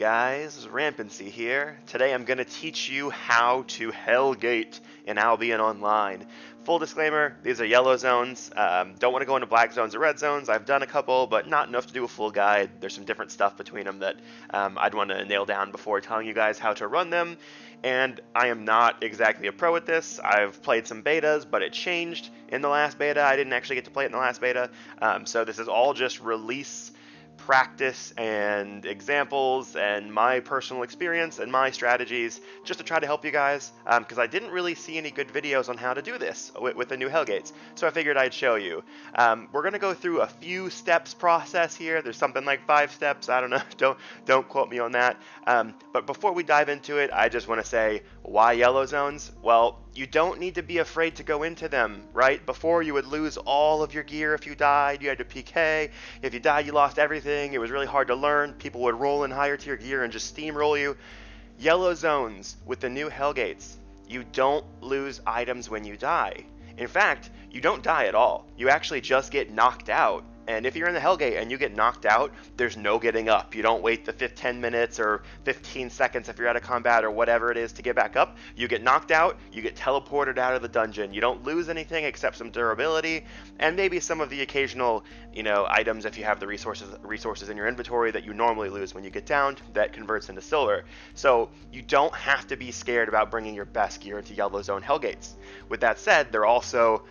guys, Rampancy here. Today I'm going to teach you how to Hellgate in Albion Online. Full disclaimer, these are yellow zones. Don't want to go into black zones or red zones. I've done a couple, but not enough to do a full guide. There's some different stuff between them that I'd want to nail down before telling you guys how to run them. And I am not exactly a pro at this. I've played some betas, but it changed in the last beta. I didn't actually get to play it in the last beta. So this is all just release practice and examples and my personal experience and my strategies just to try to help you guys, because I didn't really see any good videos on how to do this with the new Hellgates, so I figured I'd show you. We're gonna go through a few steps process here. There's something like 5 steps, I don't know, don't quote me on that, but before we dive into it, I just want to say, why yellow zones? Well, you don't need to be afraid to go into them, right? Before, you would lose all of your gear if you died. You had to PK. If you died, you lost everything. It was really hard to learn. People would roll in higher tier gear and just steamroll you. Yellow zones with the new Hellgates, you don't lose items when you die. In fact, you don't die at all. You actually just get knocked out. And if you're in the Hellgate and you get knocked out, there's no getting up. You don't wait the 10 minutes or 15 seconds if you're out of combat or whatever it is to get back up. You get knocked out, you get teleported out of the dungeon. You don't lose anything except some durability and maybe some of the occasional, items if you have the resources in your inventory that you normally lose when you get downed that converts into silver. So you don't have to be scared about bringing your best gear into yellow zone Hellgates. With that said, they're also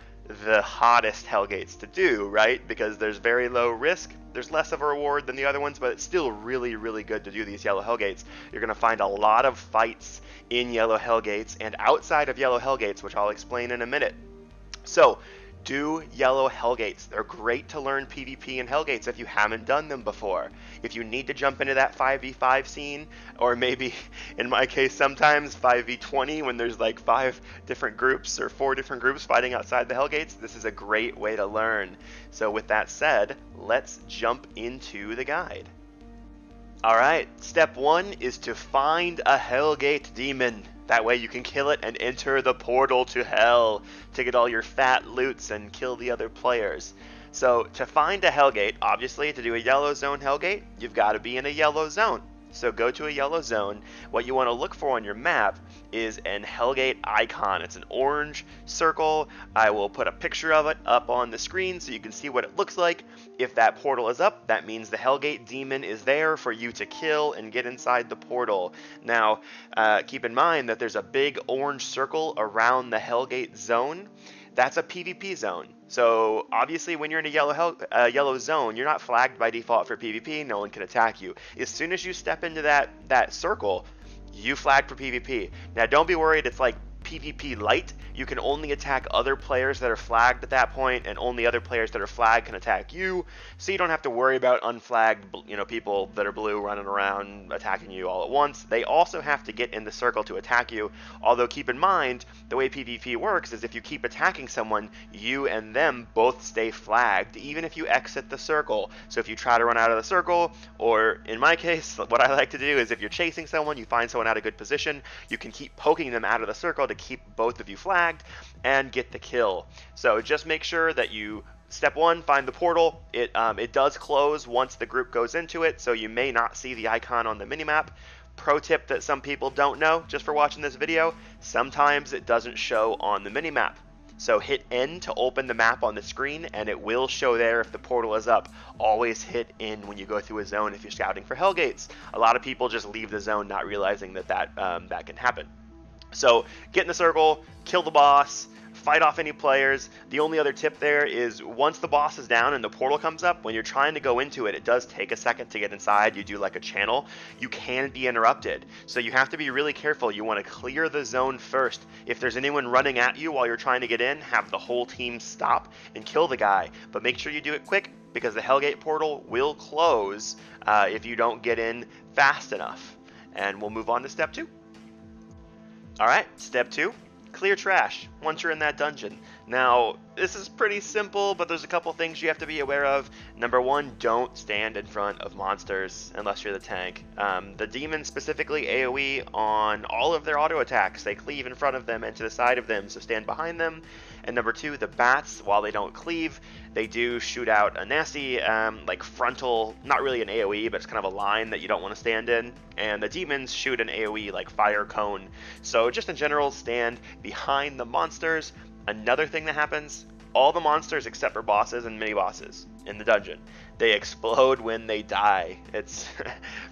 the hottest Hellgates to do, right? Because there's very low risk, there's less of a reward than the other ones, but it's still really, really good to do these yellow Hellgates. You're going to find a lot of fights in yellow Hellgates and outside of yellow Hellgates, which I'll explain in a minute. So, do yellow Hellgates. They're great to learn PvP and Hellgates if you haven't done them before. If you need to jump into that 5v5 scene, or maybe, in my case, sometimes 5v20 when there's like 5 different groups or 4 different groups fighting outside the Hellgates, this is a great way to learn. So with that said, let's jump into the guide. Alright, step 1 is to find a Hellgate demon. That way you can kill it and enter the portal to hell to get all your fat loots and kill the other players. So to find a Hellgate, obviously to do a yellow zone Hellgate, you've got to be in a yellow zone. So go to a yellow zone. What you want to look for on your map is an Hellgate icon. It's an orange circle. I will put a picture of it up on the screen so you can see what it looks like. If that portal is up, that means the Hellgate demon is there for you to kill and get inside the portal. Now, keep in mind that there's a big orange circle around the Hellgate zone. That's a PvP zone. So obviously when you're in a yellow zone, you're not flagged by default for PvP, no one can attack you. As soon as you step into that circle, you flag for PvP. Now don't be worried, it's like PvP light. You can only attack other players that are flagged at that point, and only other players that are flagged can attack you, so you don't have to worry about unflagged people that are blue running around attacking you all at once. They also have to get in the circle to attack you, although keep in mind the way PvP works is if you keep attacking someone, you and them both stay flagged even if you exit the circle. So if you try to run out of the circle, or in my case what I like to do is if you're chasing someone, you find someone at a good position, you can keep poking them out of the circle to keep both of you flagged and get the kill. So just make sure that you, step 1, find the portal. It does close once the group goes into it, so you may not see the icon on the minimap. Pro tip that some people don't know just for watching this video, sometimes it doesn't show on the minimap. So hit N to open the map on the screen and it will show there if the portal is up. Always hit N when you go through a zone if you're scouting for Hellgates. A lot of people just leave the zone not realizing that can happen. So get in the circle, kill the boss, fight off any players. The only other tip there is once the boss is down and the portal comes up, when you're trying to go into it, it does take a second to get inside. You do like a channel. You can be interrupted. So you have to be really careful. You want to clear the zone first. If there's anyone running at you while you're trying to get in, have the whole team stop and kill the guy. But make sure you do it quick because the Hellgate portal will close if you don't get in fast enough. And we'll move on to step 2. Alright, step 2, clear trash once you're in that dungeon. Now, this is pretty simple, but there's a couple things you have to be aware of. Number one, don't stand in front of monsters unless you're the tank. The demons specifically AoE on all of their auto attacks. They cleave in front of them and to the side of them, so stand behind them. And number two, the bats, while they don't cleave, they do shoot out a nasty, like frontal, not really an AoE, but it's kind of a line that you don't want to stand in. And the demons shoot an AoE like fire cone. So just in general, stand behind the monsters. Another thing that happens, all the monsters except for bosses and mini bosses in the dungeon, they explode when they die. It's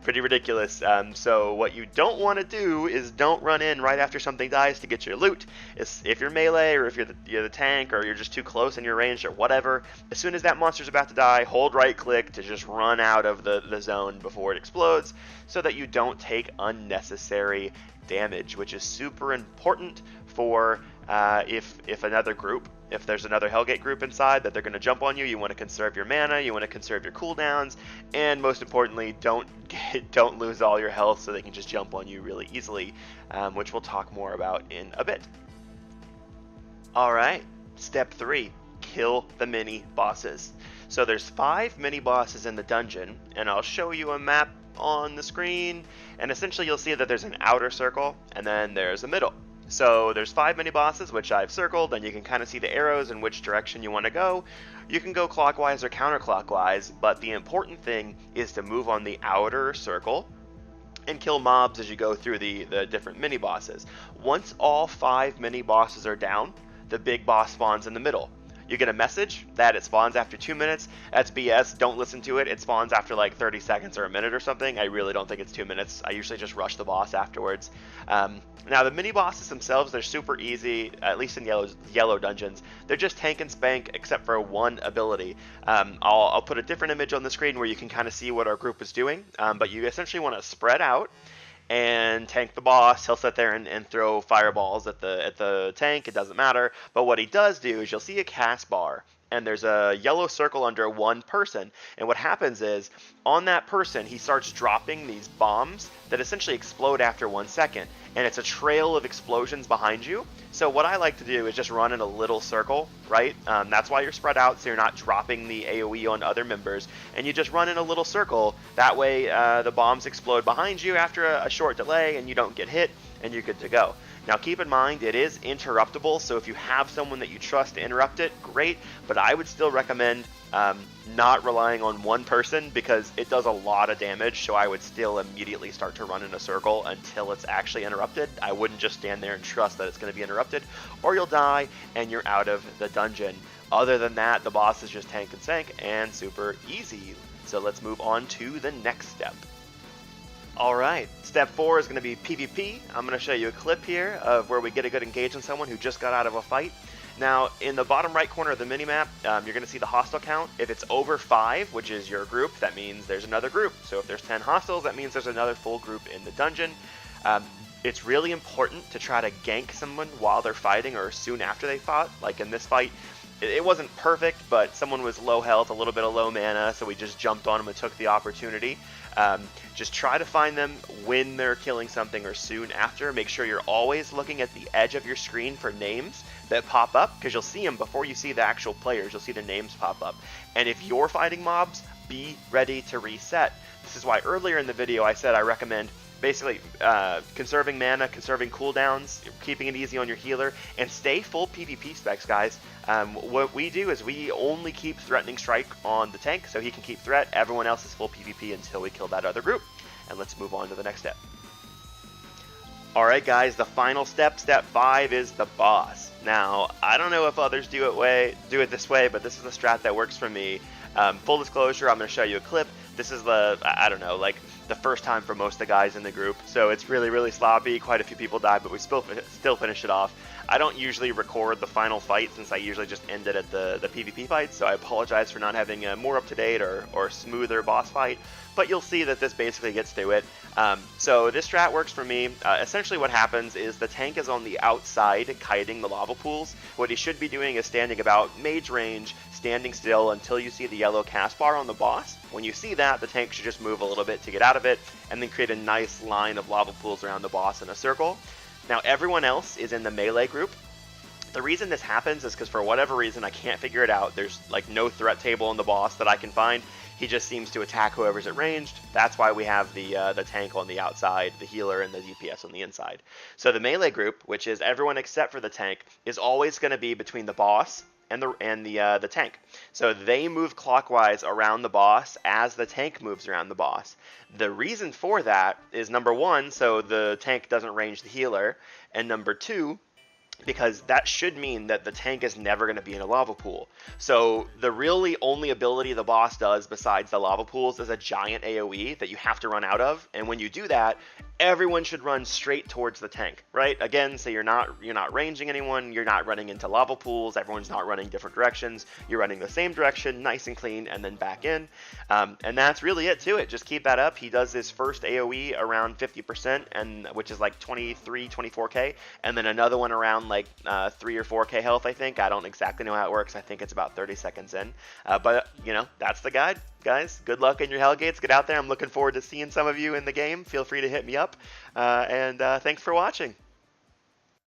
pretty ridiculous. So what you don't want to do is don't run in right after something dies to get your loot. If you're melee, or if you're the tank, or you're just too close in your range or whatever, as soon as that monster's about to die, hold right click to just run out of the zone before it explodes, so that you don't take unnecessary damage, which is super important for if another group, if there's another Hellgate group inside that they're going to jump on you, you want to conserve your mana, you want to conserve your cooldowns, and most importantly, don't lose all your health so they can just jump on you really easily, which we'll talk more about in a bit. Alright, step 3, kill the mini bosses. So there's 5 mini bosses in the dungeon, and I'll show you a map on the screen, and essentially you'll see that there's an outer circle, and then there's a middle. So there's 5 mini bosses, which I've circled, and you can kind of see the arrows in which direction you want to go. You can go clockwise or counterclockwise, but the important thing is to move on the outer circle and kill mobs as you go through the different mini bosses. Once all 5 mini bosses are down, the big boss spawns in the middle. You get a message that it spawns after 2 minutes. That's BS. Don't listen to it. It spawns after like 30 seconds or a minute or something. I really don't think it's 2 minutes. I usually just rush the boss afterwards. Now, the mini bosses themselves, they're super easy, at least in yellow dungeons. They're just tank and spank, except for one ability. I'll put a different image on the screen where you can kind of see what our group is doing. But you essentially want to spread out and tank the boss. He'll sit there and throw fireballs at the tank. It doesn't matter. But what he does do is you'll see a cast bar, and there's a yellow circle under one person. And what happens is, on that person, he starts dropping these bombs that essentially explode after 1 second. And it's a trail of explosions behind you. So what I like to do is just run in a little circle, right? That's why you're spread out, so you're not dropping the AoE on other members. And you just run in a little circle. That way the bombs explode behind you after a short delay, and you don't get hit, and you're good to go. Now keep in mind, it is interruptible, so if you have someone that you trust to interrupt it, great, but I would still recommend not relying on one person, because it does a lot of damage, so I would still immediately start to run in a circle until it's actually interrupted. I wouldn't just stand there and trust that it's going to be interrupted, or you'll die and you're out of the dungeon. Other than that, the boss is just tank and sank and super easy. So let's move on to the next step. Alright, step 4 is going to be PvP. I'm going to show you a clip here of where we get a good engage on someone who just got out of a fight. Now, in the bottom right corner of the minimap, you're going to see the hostile count. If it's over 5, which is your group, that means there's another group. So if there's 10 hostiles, that means there's another full group in the dungeon. It's really important to try to gank someone while they're fighting or soon after they fought. Like in this fight, it wasn't perfect, but someone was low health, a little bit of low mana, so we just jumped on them and took the opportunity. Just try to find them when they're killing something or soon after. Make sure you're always looking at the edge of your screen for names that pop up, because you'll see them before you see the actual players. You'll see their names pop up. And if you're fighting mobs, be ready to reset. This is why earlier in the video I said I recommend basically conserving mana, conserving cooldowns, keeping it easy on your healer, and stay full PvP specs, guys. What we do is we only keep Threatening Strike on the tank, so he can keep threat. Everyone else is full PvP until we kill that other group. And let's move on to the next step. Alright guys, the final step, step 5, is the boss. Now, I don't know if others do it this way, but this is the strat that works for me. Full disclosure, I'm going to show you a clip. This is I don't know, like the first time for most of the guys in the group, so it's really, really sloppy. Quite a few people died, but we still finish it off. I don't usually record the final fight, since I usually just end it at the PvP fight, so I apologize for not having a more up-to-date or smoother boss fight, but you'll see that this basically gets to it. So this strat works for me. Essentially what happens is the tank is on the outside kiting the lava pools. What he should be doing is standing about mage range, standing still until you see the yellow cast bar on the boss. When you see that, the tank should just move a little bit to get out of it, and then create a nice line of lava pools around the boss in a circle. Now everyone else is in the melee group, The reason this happens is because for whatever reason, I can't figure it out. There's like no threat table in the boss that I can find. He just seems to attack whoever's at ranged. That's why we have the tank on the outside, the healer, and the DPS on the inside. So the melee group, which is everyone except for the tank, is always going to be between the boss and the tank. So they move clockwise around the boss as the tank moves around the boss. The reason for that is number one, so the tank doesn't range the healer, and number two, because that should mean that the tank is never going to be in a lava pool. So the really only ability the boss does besides the lava pools is a giant AoE that you have to run out of, and when you do that, everyone should run straight towards the tank, right? Again, so you're not ranging anyone, you're not running into lava pools, everyone's not running different directions, you're running the same direction, nice and clean, and then back in. And that's really it to it. Just keep that up. He does his first AoE around 50%, and which is like 23, 24k, and then another one around like 3 or 4k health, I think. I don't exactly know how it works. I think it's about 30 seconds in. But, that's the guide. Guys, good luck in your Hellgates. Get out there. I'm looking forward to seeing some of you in the game. Feel free to hit me up. And thanks for watching.